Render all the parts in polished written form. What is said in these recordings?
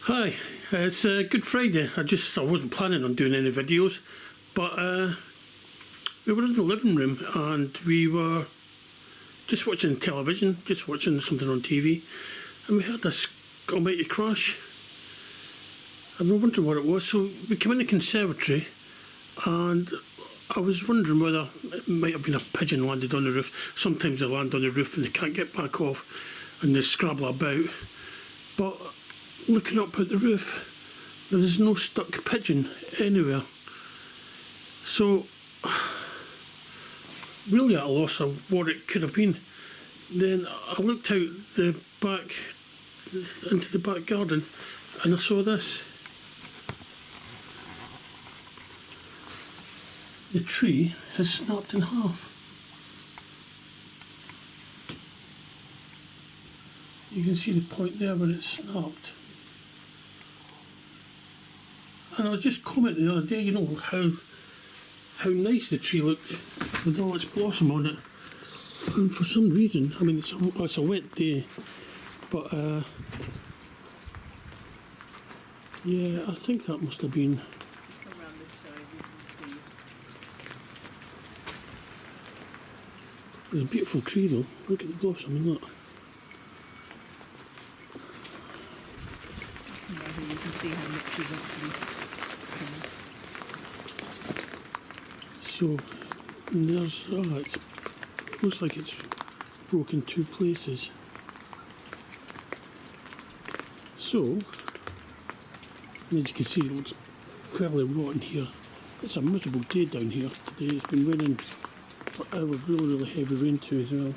Hi, it's Good Friday. I wasn't planning on doing any videos, but we were in the living room and we were just watching television, just watching something on TV, and we heard this almighty crash. And we were wondering what it was, so we came in the conservatory, and I was wondering whether it might have been a pigeon landed on the roof. Sometimes they land on the roof and they can't get back off, and they scrabble about. But looking up at the roof, there is no stuck pigeon anywhere. So, really at a loss of what it could have been. Then I looked out the back, into the back garden, and I saw this. The tree has snapped in half. You can see the point there where it snapped. And I was just commenting the other day, you know, how nice the tree looked with all its blossom on it. And for some reason, I mean, it's a wet day, but yeah, I think that must have been. Around this side you can see. It's a beautiful tree though. Look at the blossom in that. You can see how much is actually coming. So there's it looks like it's broken two places. So, as you can see, it looks fairly rotten here. It's a miserable day down here today. It's been raining for hours, really heavy rain too as well.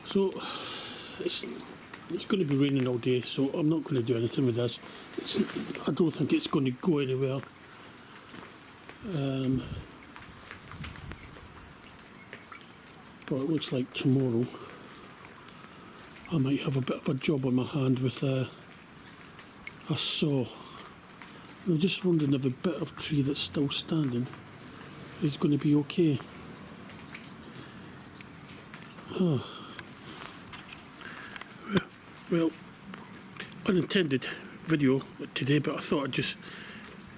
So it's going to be raining all day, so I'm not going to do anything with this. I don't think it's going to go anywhere. But it looks like tomorrow I might have a bit of a job on my hand with a saw. I'm just wondering if a bit of tree that's still standing is going to be okay. Well, unintended video today, but I thought I'd just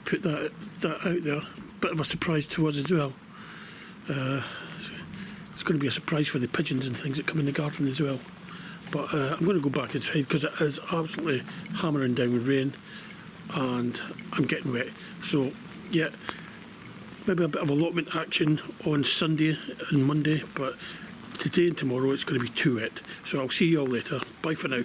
put that out there. Bit of a surprise to us as well. It's going to be a surprise for the pigeons and things that come in the garden as well. But I'm going to go back inside because it is absolutely hammering down with rain and I'm getting wet. So yeah, maybe a bit of allotment action on Sunday and Monday, but today and tomorrow it's going to be too wet. So I'll see you all later. Bye for now.